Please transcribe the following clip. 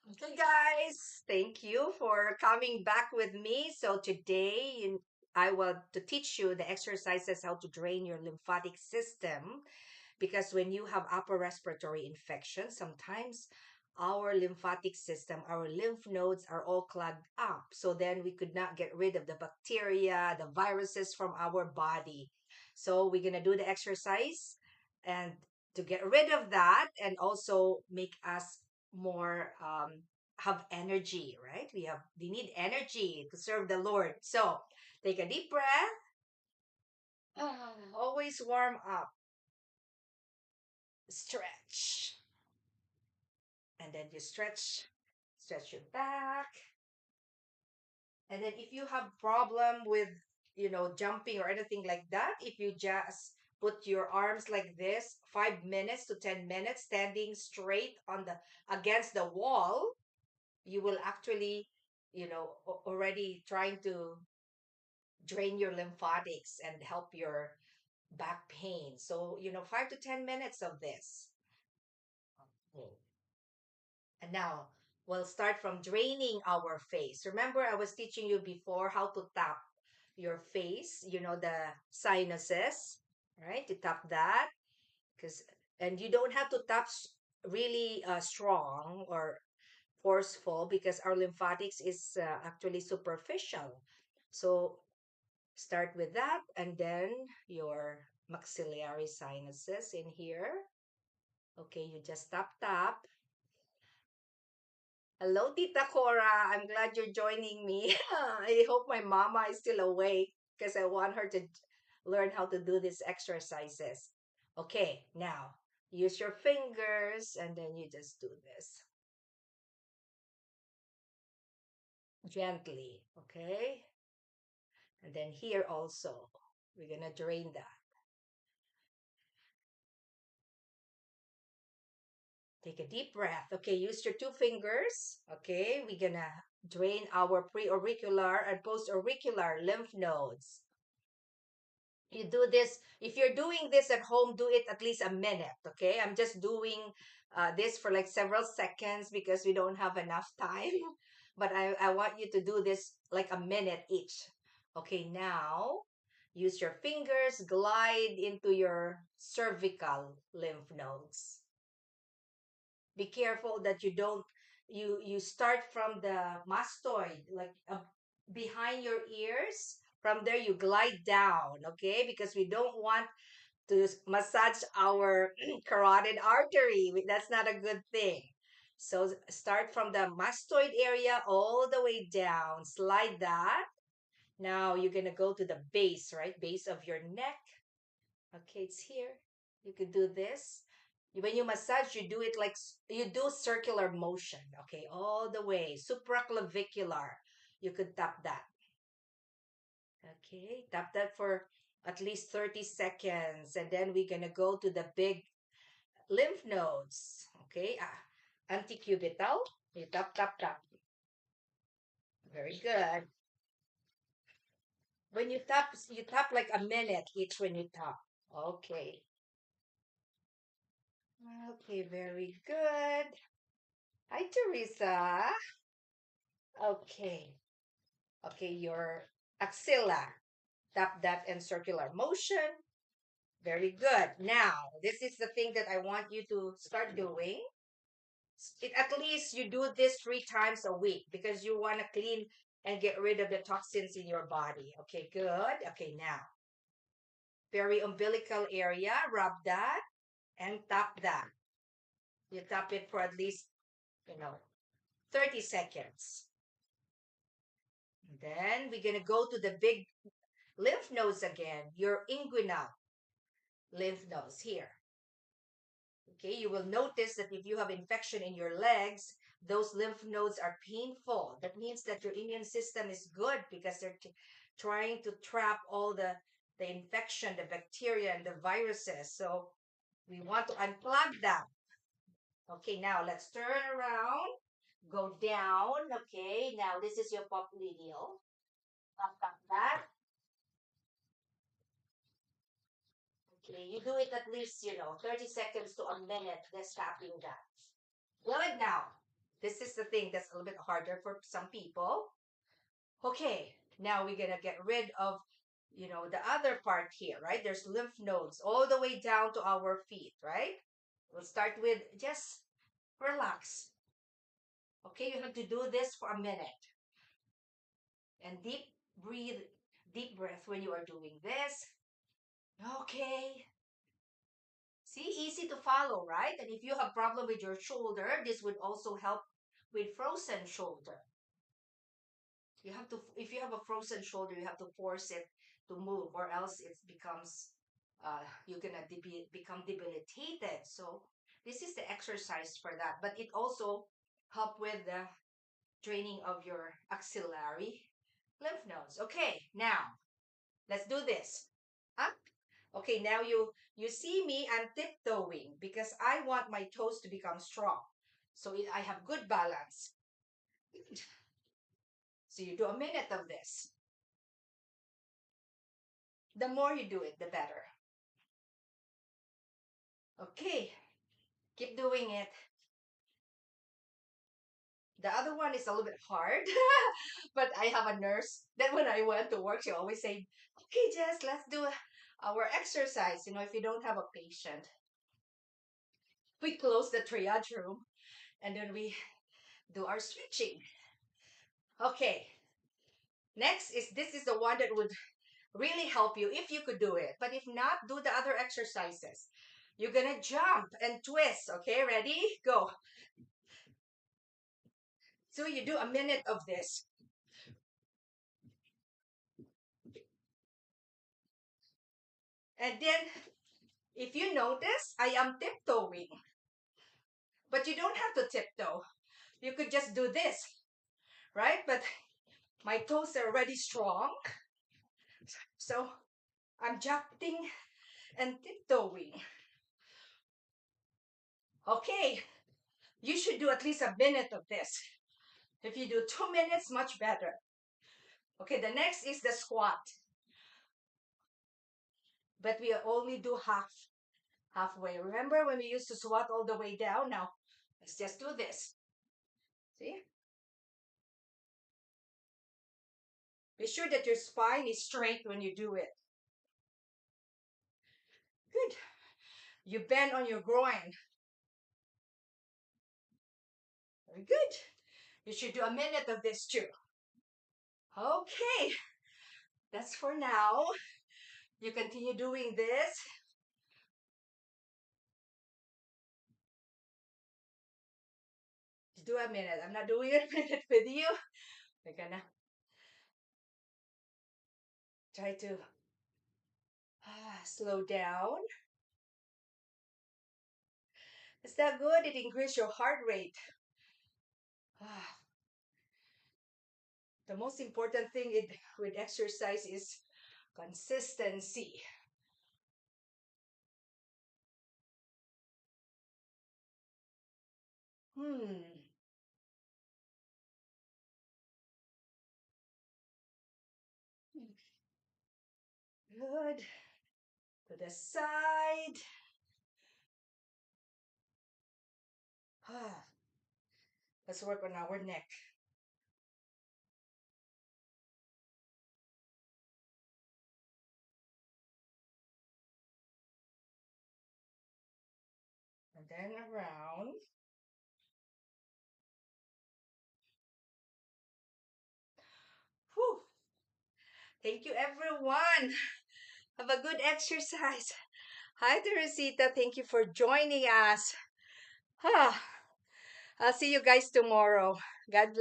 Okay, guys, thank you for coming back with me. So today, I want to teach you the exercises how to drain your lymphatic system because when you have upper respiratory infection, sometimes our lymphatic system, our lymph nodes are all clogged up. So then we could not get rid of the bacteria, the viruses from our body. So we're going to do the exercise and to get rid of that and also make us more have energy, right? We need energy to serve the Lord. So take a deep breath. Always warm up, stretch, and then you stretch your back. And then if you have problem with jumping or anything like that, if you just put your arms like this 5 minutes to 10 minutes standing straight on the against the wall, you will actually already trying to drain your lymphatics and help your back pain. So 5 to 10 minutes of this. Okay. And now we'll start from draining our face. Remember, I was teaching you before how to tap your face, the sinuses, right? To tap that because, and you don't have to tap really strong or forceful because our lymphatics is actually superficial. So start with that and then your maxillary sinuses in here. Okay, you just tap. Hello, Tita Cora. I'm glad you're joining me. I hope my mama is still awake because I want her to learn how to do these exercises. Okay, now use your fingers and then you just do this gently. Okay, and then here also, we're gonna drain that. Take a deep breath. Okay, use your two fingers. Okay, we're gonna drain our pre-auricular and post-auricular lymph nodes. You do this, if you're doing this at home, do it at least a minute. Okay, I'm just doing this for like several seconds because we don't have enough time. But I want you to do this like a minute each. Okay, now use your fingers, glide into your cervical lymph nodes. Be careful that you don't you start from the mastoid, like behind your ears. From there you glide down, okay, because we don't want to massage our carotid artery. That's not a good thing. So start from the mastoid area all the way down, slide that. Now you're going to go to the base, right? Base of your neck. Okay, it's here. You could do this. When you massage, you do it like you do circular motion, okay, all the way. Supraclavicular. You could tap that. Okay, tap that for at least 30 seconds. And then we're going to go to the big lymph nodes. Okay, antecubital. You tap. Very good. When you tap like a minute each when you tap. Okay. Okay, very good. Hi, Teresa. Okay. Okay, your axilla. Tap that in circular motion. Very good. Now, this is the thing that I want you to start doing. At least you do this 3 times a week because you want to clean and get rid of the toxins in your body. Okay, good. Okay, now, umbilical area, rub that and tap that. You tap it for at least, you know, 30 seconds. And then we're going to go to the big lymph nodes again, your inguinal lymph nodes here. Okay, you will notice that if you have infection in your legs, those lymph nodes are painful. That means that your immune system is good because they're trying to trap all the infection, the bacteria, and the viruses. So we want to unplug that. Okay, now let's turn around, go down. Okay, now this is your popliteal. Tap that. Okay, you do it at least, 30 seconds to a minute, just tapping that. Good now. This is the thing that's a little bit harder for some people. Okay, now we're gonna get rid of, the other part here, right? There's lymph nodes all the way down to our feet, right? We'll start with just relax. Okay, you have to do this for a minute and breathe, deep breath when you are doing this. Okay. See, easy to follow, right? And if you have problem with your shoulder, this would also help with frozen shoulder. You have to, if you have a frozen shoulder, you have to force it to move, or else it becomes, you're gonna become debilitated. So this is the exercise for that. But it also help with the draining of your axillary lymph nodes. Okay, now let's do this. Up. Okay, now you see me, I'm tiptoeing because I want my toes to become strong. So I have good balance. So you do a minute of this. The more you do it, the better. Okay, keep doing it. The other one is a little bit hard, but I have a nurse that when I went to work, she always say, okay, Jess, let's do our exercise. If you don't have a patient, we close the triage room and then we do our stretching. Okay, next is this is the one that would really help you if you could do it. But if not, do the other exercises. You're gonna jump and twist. Okay, ready? Go. So you do a minute of this. And then, if you notice, I am tiptoeing. But you don't have to tiptoe. You could just do this, right? But my toes are already strong. So I'm jumping and tiptoeing. Okay, you should do at least a minute of this. If you do 2 minutes, much better. Okay, the next is the squat. But we only do halfway. Remember when we used to squat all the way down? Now, let's just do this. See? Be sure that your spine is straight when you do it. Good. You bend on your groin. Very good. You should do a minute of this too. Okay. That's for now. You continue doing this. Just do a minute. I'm not doing a minute with you. We're gonna try to slow down. Is that good? It increases your heart rate. The most important thing with exercise is consistency. Hmm. Good. To the side. Let's work on our neck. And then around. Whew. Thank you, everyone. Have a good exercise. Hi, Teresita. Thank you for joining us. I'll see you guys tomorrow. God bless.